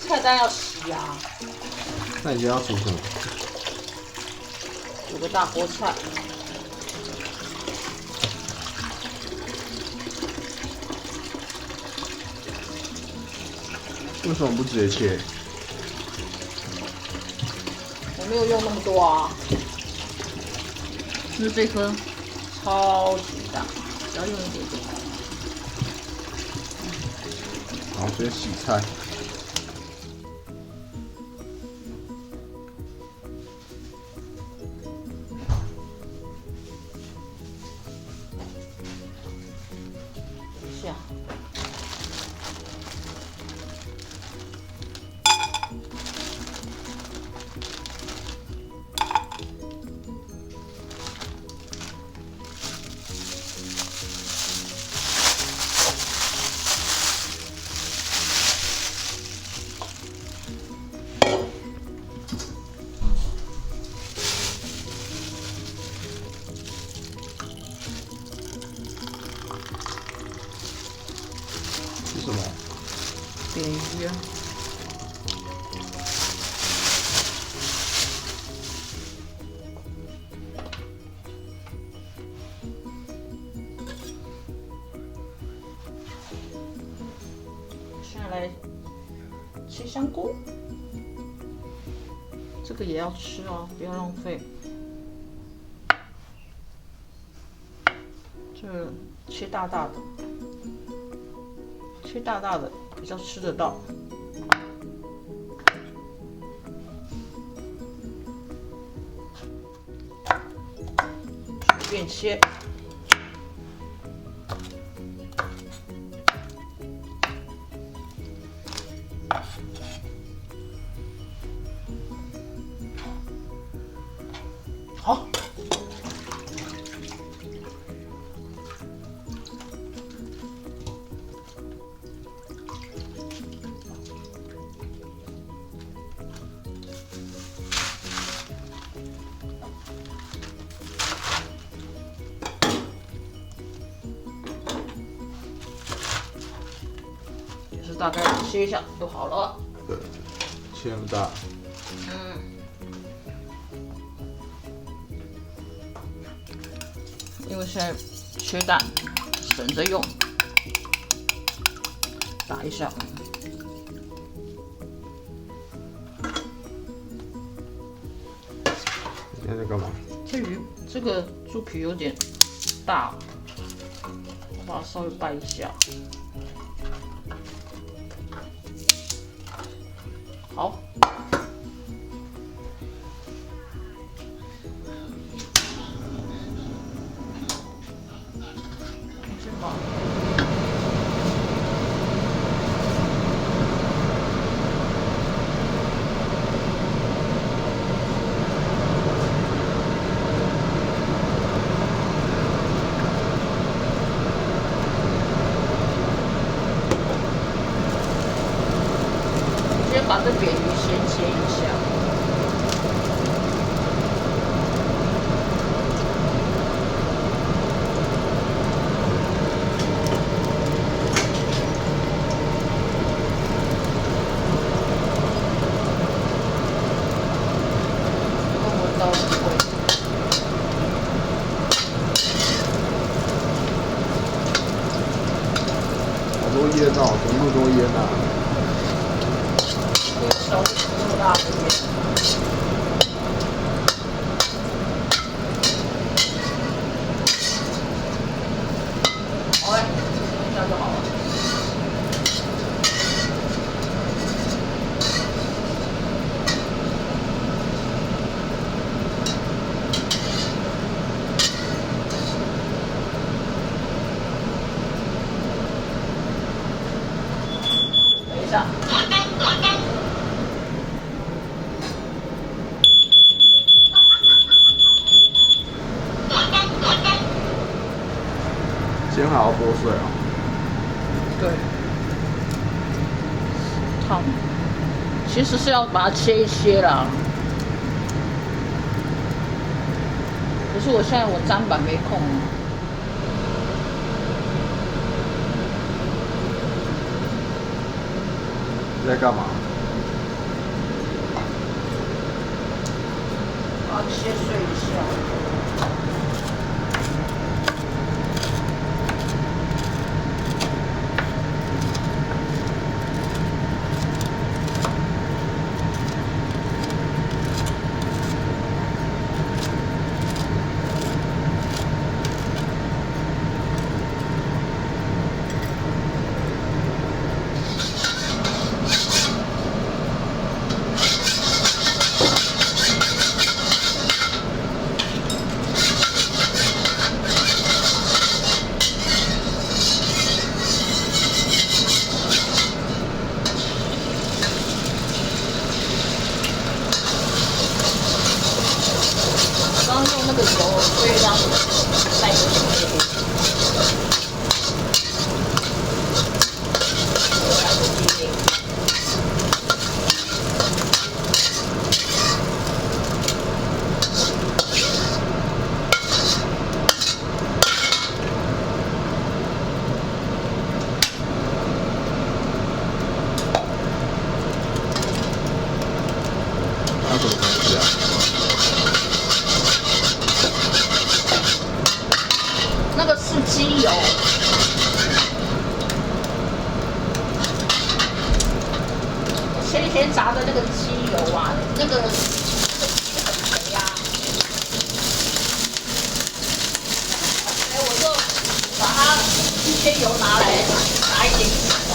菜单要洗啊。那你今天要煮什么？煮个大锅菜。为什么不直接切？我没有用那么多啊。就是这颗超级大，只要用一点点。然后直接洗菜。一下。是什么？鲱鱼啊。现在来切香菇，这个也要吃哦，不要浪费。这个切大大的，切大大的比较吃得到。随便切。好，也是大概切一下就好了。对，切那么大。因为现在缺蛋，省着用，打一下。你现在在干嘛？这鱼这个猪皮有点大，我把它稍微掰一下。好。先把这鲱鱼先切一下。闻到味。好多烟哦，怎么那么多烟啊？手那么大的烟。好嘞，这样就好了。等一下。煎还要剥碎啊？对，汤其实是要把它切一切啦，可是我现在砧板没空。直在干嘛？我要先睡一下。刚刚用那个油会让带有点黑黑。来不及。那什么东西啊？那个是机油，前几天炸的那个机油啊，那个很肥呀。哎，我就把它一些油拿来拿一点点花。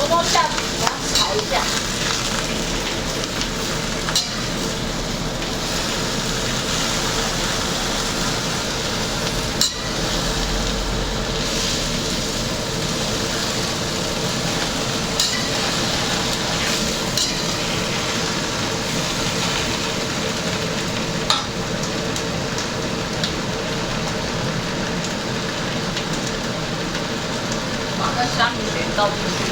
多下去给它炒一下。把那虾米水倒进去。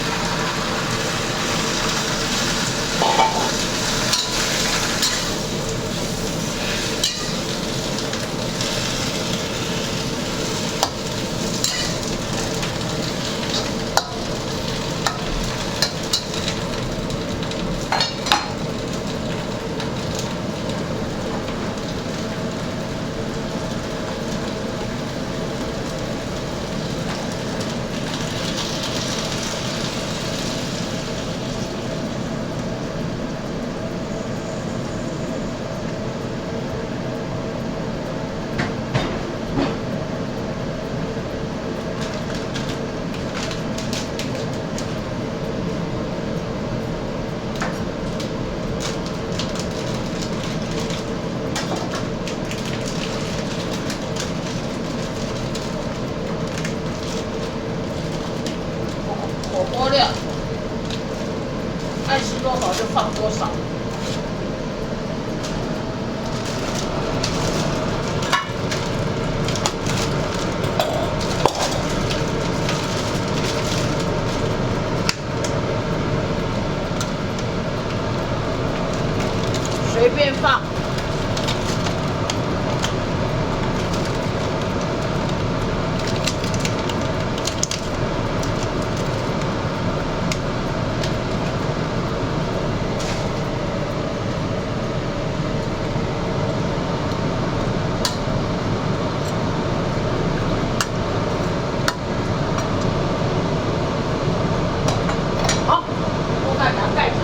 火锅料，爱吃多少就放多少。随便放。好，锅盖给它盖着。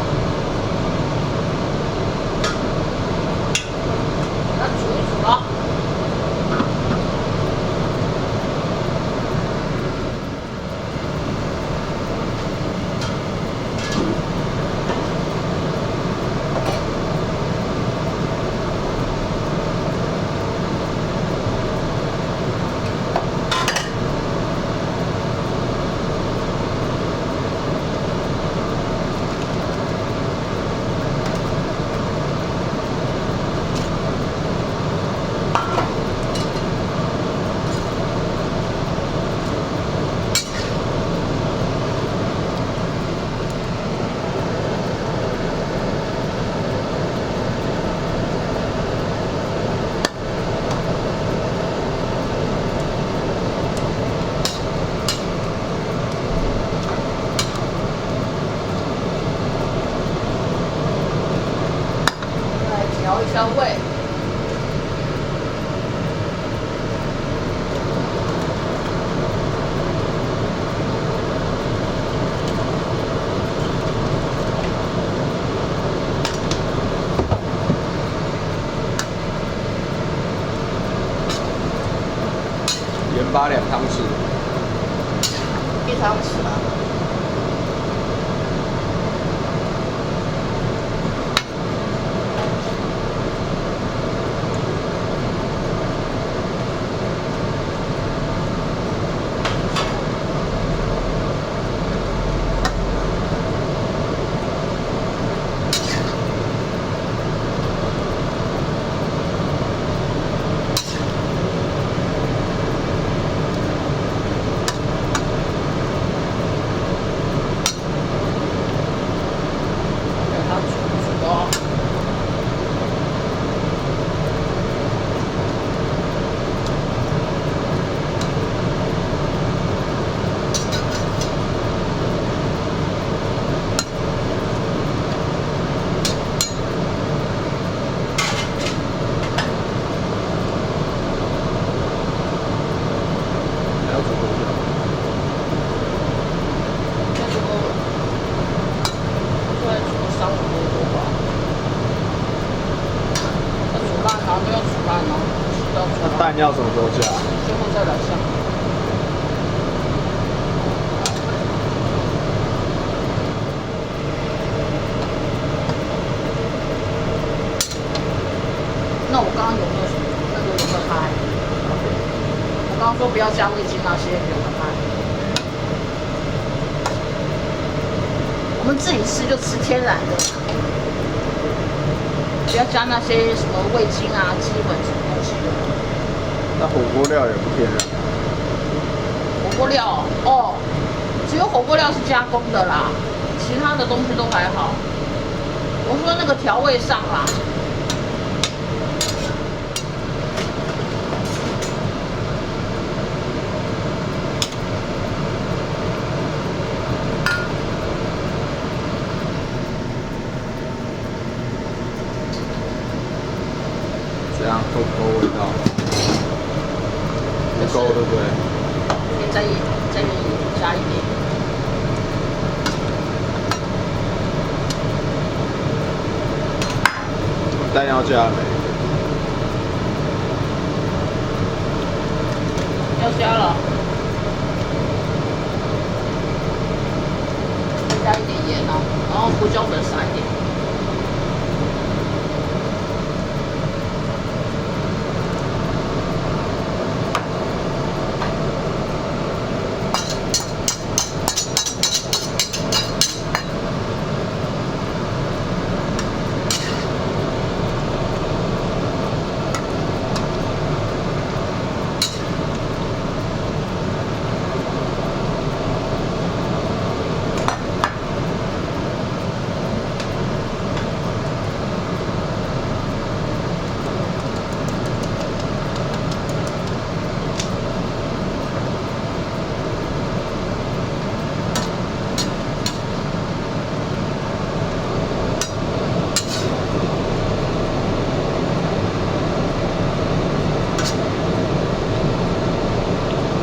调味。盐巴2汤匙， 1汤匙啊。还要煮多久？大概煮3、5分钟吧。要煮烂，然后就要煮烂，然后吃到煮烂。蛋要什么时候加？最后再来下。那我刚刚有没有那个有没有开？我刚刚说不要加味精那些有没有开？我们自己吃就吃天然的，不要加那些什么味精啊、鸡粉什么东西的。那火锅料也不天然。火锅料哦，只有火锅料是加工的啦，其他的东西都还好。我说那个调味上啦。这样够不够味道？不够，对不对？可以再加一点。蛋要加没？要加了，加一点盐哦，然后胡椒粉撒一点。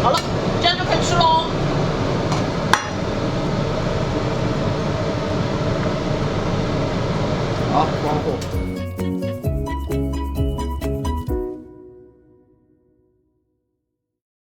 好了，这样就可以吃喽。好，关火。